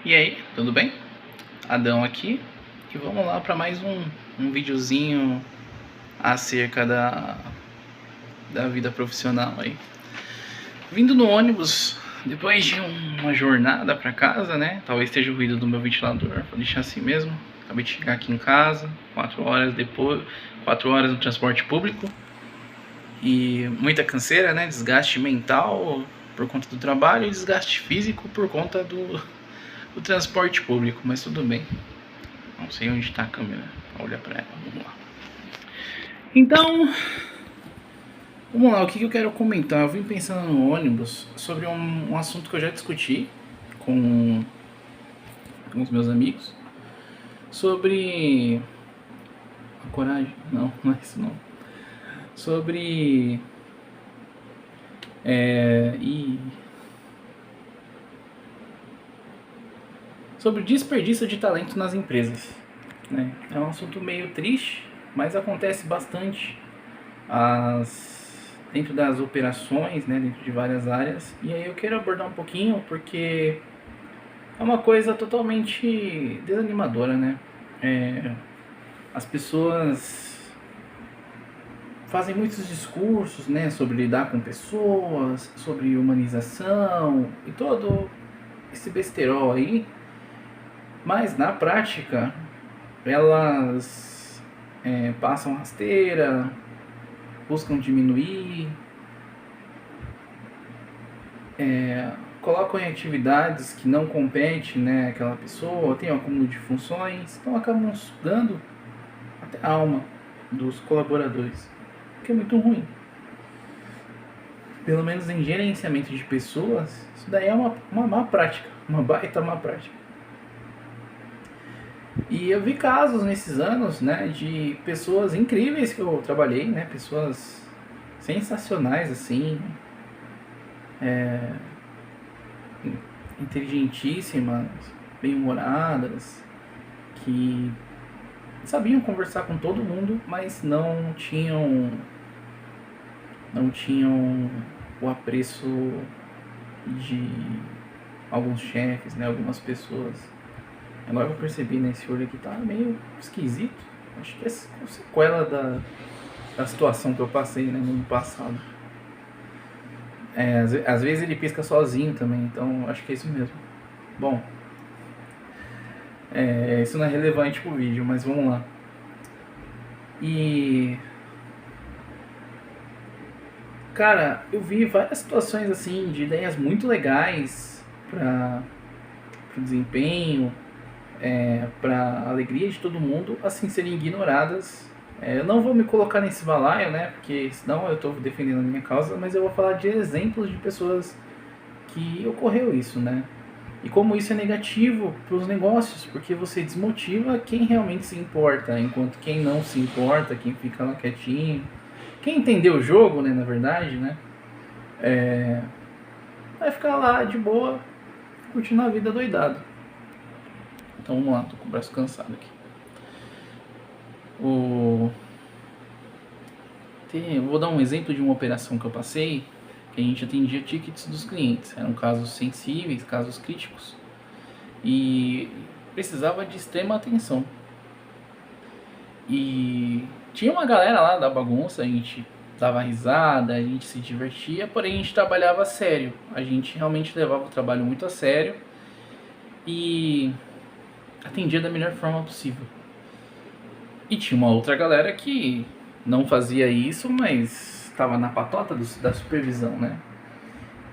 E aí, tudo bem? Adão aqui e vamos lá para mais um videozinho acerca da vida profissional aí. Vindo no ônibus, depois de uma jornada para casa, né? Talvez esteja o ruído do meu ventilador, vou deixar assim mesmo. Acabei de chegar aqui em casa, 4 horas depois, 4 horas no transporte público e muita canseira, né? Desgaste mental por conta do trabalho e desgaste físico por conta do transporte público, mas tudo bem. Não sei onde está a câmera. Olha para ela, vamos lá. Então, vamos lá, o que eu quero comentar? Eu vim pensando no ônibus sobre um assunto que eu já discuti com os meus amigos. Sobre a coragem? Não é isso não. Sobre sobre desperdício de talento nas empresas, né? É um assunto meio triste, mas acontece bastante dentro das operações, né, dentro de várias áreas. E aí eu quero abordar um pouquinho porque é uma coisa totalmente desanimadora, né? As pessoas fazem muitos discursos, né, sobre lidar com pessoas, sobre humanização e todo esse besterol aí, mas na prática elas passam rasteira, buscam diminuir, colocam em atividades que não competem, né, aquela pessoa, tem um acúmulo de funções, então acabam sugando até a alma dos colaboradores, que é muito ruim. Pelo menos em gerenciamento de pessoas, isso daí é uma má prática, uma baita má prática. E eu vi casos nesses anos, né, de pessoas incríveis que eu trabalhei, né, pessoas sensacionais, assim, inteligentíssimas, bem-humoradas, que sabiam conversar com todo mundo, mas não tinham o apreço de alguns chefes, né, algumas pessoas. Agora eu percebi, né, esse olho aqui tá meio esquisito. Acho que é sequela da situação que eu passei, né, no ano passado. Às vezes ele pisca sozinho também, então acho que é isso mesmo. Bom, isso não é relevante pro vídeo, mas vamos lá. E cara, eu vi várias situações assim de ideias muito legais para o desempenho, para alegria de todo mundo, assim, serem ignoradas. Eu não vou me colocar nesse balaio, né, porque senão eu estou defendendo a minha causa, mas eu vou falar de exemplos de pessoas que ocorreu isso, né, e como isso é negativo para os negócios, porque você desmotiva quem realmente se importa, enquanto quem não se importa, quem fica lá quietinho, quem entendeu o jogo, né, na verdade, né, vai ficar lá de boa, curtindo a vida doidado. Então vamos lá, tô com o braço cansado aqui. Vou dar um exemplo de uma operação que eu passei, que a gente atendia tickets dos clientes. Eram casos sensíveis, casos críticos, e precisava de extrema atenção. E tinha uma galera lá da bagunça, a gente dava risada, a gente se divertia, porém a gente trabalhava a sério. A gente realmente levava o trabalho muito a sério e atendia da melhor forma possível. E tinha uma outra galera que não fazia isso, mas estava na patota da supervisão, né?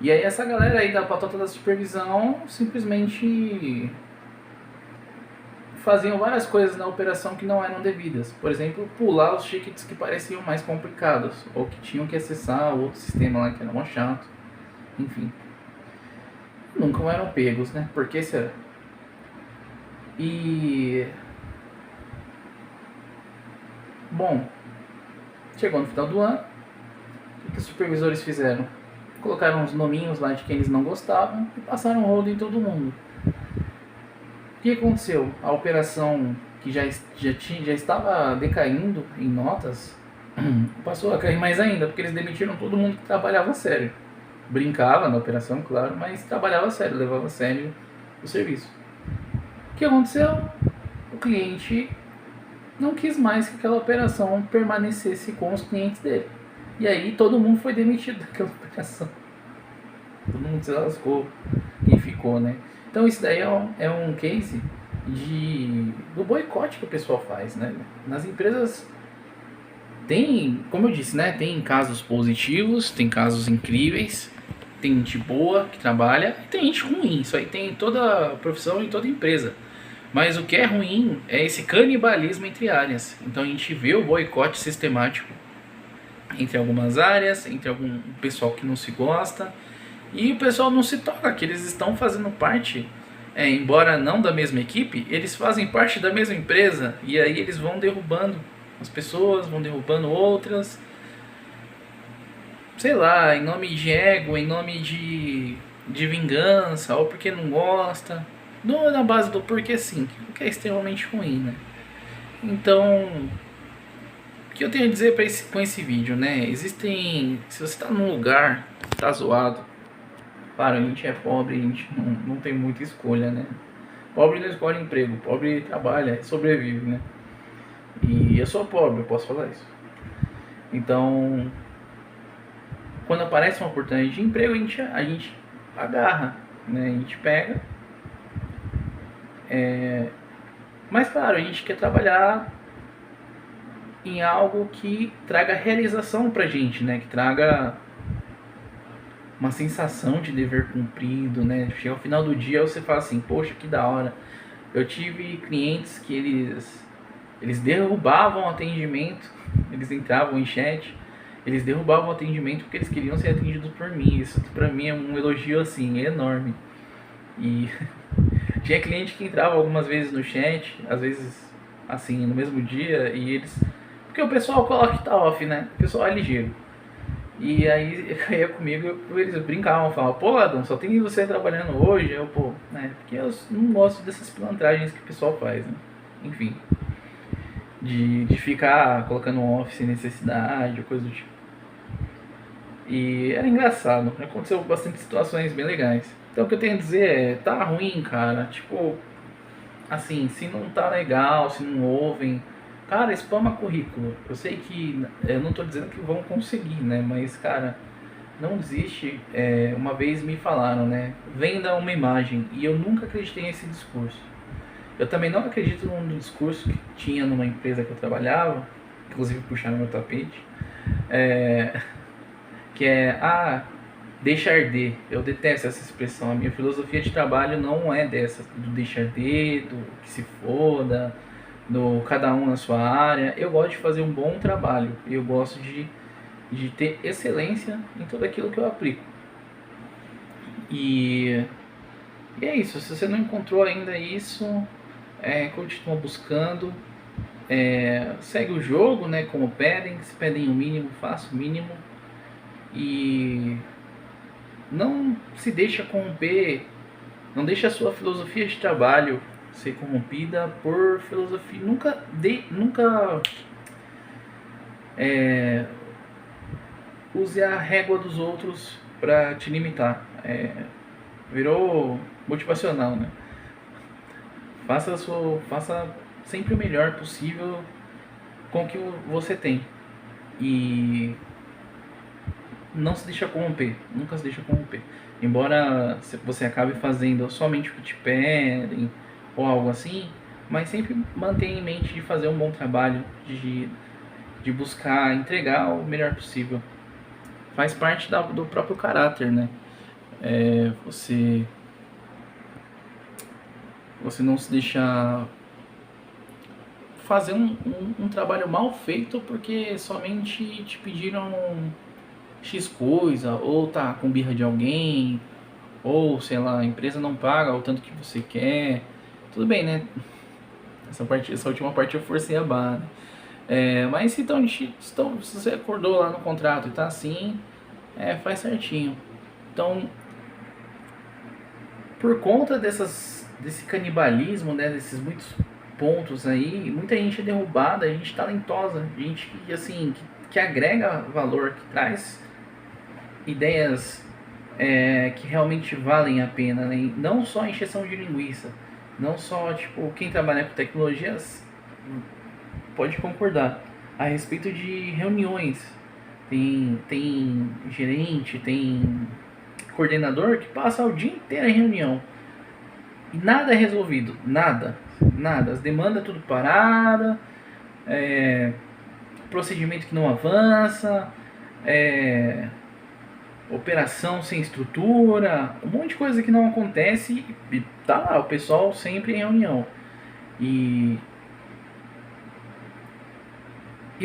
E aí essa galera aí da patota da supervisão simplesmente faziam várias coisas na operação que não eram devidas. Por exemplo, pular os tickets que pareciam mais complicados, ou que tinham que acessar outro sistema lá que era mó chato. Enfim, nunca eram pegos, né? Por que será? E bom, chegou no final do ano, o que os supervisores fizeram? Colocaram uns nominhos lá de quem eles não gostavam e passaram rodo em todo mundo. O que aconteceu? A operação, que já estava decaindo em notas, passou a cair mais ainda, porque eles demitiram todo mundo que trabalhava a sério. Brincava na operação, claro, mas trabalhava a sério, levava a sério o serviço. O que aconteceu? O cliente não quis mais que aquela operação permanecesse com os clientes dele. E aí todo mundo foi demitido daquela operação. Todo mundo se lascou e ficou, né? Então isso daí é um case do boicote que o pessoal faz, né? Nas empresas tem, como eu disse, né? Tem casos positivos, tem casos incríveis, tem gente boa que trabalha e tem gente ruim. Isso aí tem em toda profissão e toda empresa. Mas o que é ruim é esse canibalismo entre áreas. Então a gente vê o boicote sistemático entre algumas áreas, entre algum pessoal que não se gosta, e o pessoal não se toca que eles estão fazendo parte, embora não da mesma equipe, eles fazem parte da mesma empresa, e aí eles vão derrubando as pessoas, vão derrubando outras, sei lá, em nome de ego, em nome de vingança, ou porque não gosta, na base do porquê sim, o que é extremamente ruim, né? Então, o que eu tenho a dizer com esse vídeo, né? Existem, se você está num lugar que tá zoado, claro, a gente é pobre, a gente não tem muita escolha, né? Pobre não escolhe emprego, pobre trabalha, sobrevive, né? E eu sou pobre, eu posso falar isso. Então, quando aparece uma oportunidade de emprego, a gente agarra, né? A gente pega. Mas claro, a gente quer trabalhar em algo que traga realização pra gente, né? Que traga uma sensação de dever cumprido, né? Chega ao final do dia você fala assim, poxa, que da hora. Eu tive clientes que eles derrubavam o atendimento, eles entravam em chat, eles derrubavam o atendimento porque eles queriam ser atendidos por mim. Isso pra mim é um elogio assim, enorme. E tinha cliente que entrava algumas vezes no chat, às vezes assim, no mesmo dia, e eles... Porque o pessoal coloca que tá off, né? O pessoal é ligeiro. E aí caía comigo, eles brincavam, falavam, pô Adão, só tem você trabalhando hoje? Eu, pô, né? Porque eu não gosto dessas pilantragens que o pessoal faz, né? Enfim. De ficar colocando um off sem necessidade, coisa do tipo. E era engraçado, aconteceu bastante situações bem legais. Então o que eu tenho a dizer é, tá ruim, cara. Tipo, assim, se não tá legal, se não ouvem, cara, spama currículo. Eu sei que, eu não tô dizendo que vão conseguir, né? Mas, cara, não desiste. Uma vez me falaram, né? Venda uma imagem. E eu nunca acreditei nesse discurso. Eu também não acredito num discurso que tinha numa empresa que eu trabalhava, inclusive puxaram meu tapete, que é, deixa arder. Eu detesto essa expressão. A minha filosofia de trabalho não é dessa, do deixa arder, do que se foda, do cada um na sua área. Eu gosto de fazer um bom trabalho. Eu gosto de ter excelência em tudo aquilo que eu aplico. E é isso. Se você não encontrou ainda isso, continua buscando. Segue o jogo, né? Como pedem. Se pedem o mínimo, faça o mínimo. E não se deixa corromper, não deixa a sua filosofia de trabalho ser corrompida por filosofia. Nunca use a régua dos outros para te limitar. Virou motivacional, né? Faça sempre o melhor possível com o que você tem. E não se deixa corromper, nunca se deixa corromper. Embora você acabe fazendo somente o que te pedem ou algo assim, mas sempre mantenha em mente de fazer um bom trabalho, de buscar entregar o melhor possível. Faz parte do próprio caráter, né? Você não se deixa fazer um trabalho mal feito porque somente te pediram X coisa, ou tá com birra de alguém, ou sei lá, a empresa não paga o tanto que você quer. Tudo bem, né? Essa última parte eu forcei a barra, né? Mas se você acordou lá no contrato e tá assim, faz certinho. Então, por conta desse canibalismo, né, desses muitos pontos aí, muita gente é derrubada, gente talentosa, gente que, assim, que agrega valor, que traz ideias que realmente valem a pena, né? Não só encheção de linguiça. Não só, tipo, quem trabalha com tecnologias pode concordar. A respeito de reuniões, tem gerente, tem coordenador que passa o dia inteiro em reunião. E nada é resolvido, nada, nada. As demandas tudo parada, procedimento que não avança, operação sem estrutura, um monte de coisa que não acontece e tá lá, o pessoal sempre em reunião. E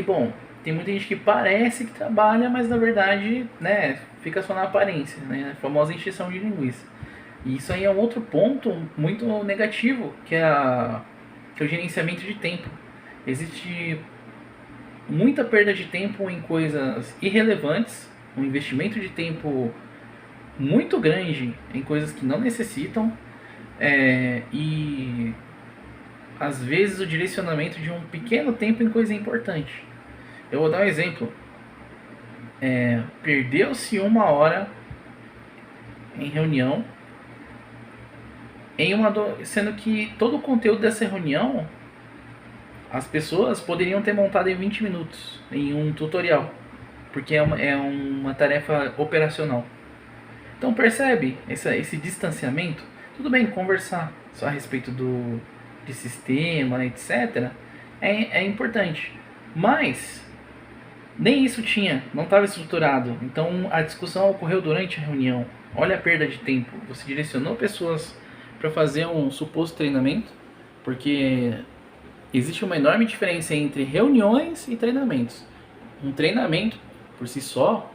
bom, tem muita gente que parece que trabalha, mas na verdade, né, fica só na aparência, né, a famosa encheção de linguiça. E isso aí é um outro ponto muito negativo, que é o gerenciamento de tempo. Existe muita perda de tempo em coisas irrelevantes, um investimento de tempo muito grande em coisas que não necessitam, e às vezes o direcionamento de um pequeno tempo em coisa importante. Eu vou dar um exemplo. Perdeu-se 1 hora em reunião, sendo que todo o conteúdo dessa reunião as pessoas poderiam ter montado em 20 minutos em um tutorial, porque é uma tarefa operacional. Então percebe esse distanciamento? Tudo bem conversar só a respeito de sistema, etc. É importante, mas nem isso tinha, não estava estruturado. Então a discussão ocorreu durante a reunião. Olha a perda de tempo. Você direcionou pessoas para fazer um suposto treinamento, porque existe uma enorme diferença entre reuniões e treinamentos. Um treinamento, por si só,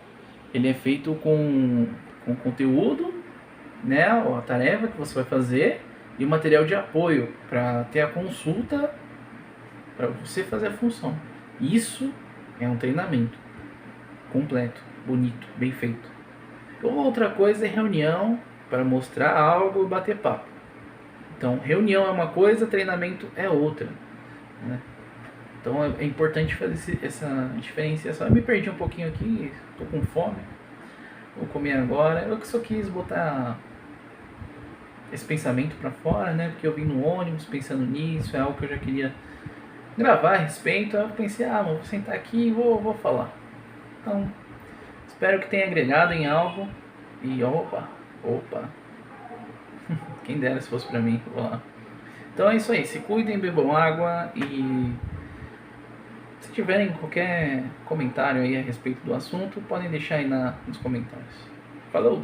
ele é feito com conteúdo, né, a tarefa que você vai fazer e o material de apoio para ter a consulta para você fazer a função. Isso é um treinamento completo, bonito, bem feito. Outra coisa é reunião para mostrar algo e bater papo. Então, reunião é uma coisa, treinamento é outra, né? Então é importante fazer essa diferenciação. Eu me perdi um pouquinho aqui, estou com fome, vou comer agora. Eu só quis botar esse pensamento para fora, né? Porque eu vim no ônibus pensando nisso, é algo que eu já queria gravar a respeito. Aí eu pensei, vou sentar aqui e vou falar. Então, espero que tenha agregado em algo. E opa, quem dera se fosse pra mim. Vou lá. Então é isso aí, se cuidem, bebam água e se tiverem qualquer comentário aí a respeito do assunto, podem deixar aí nos comentários. Falou!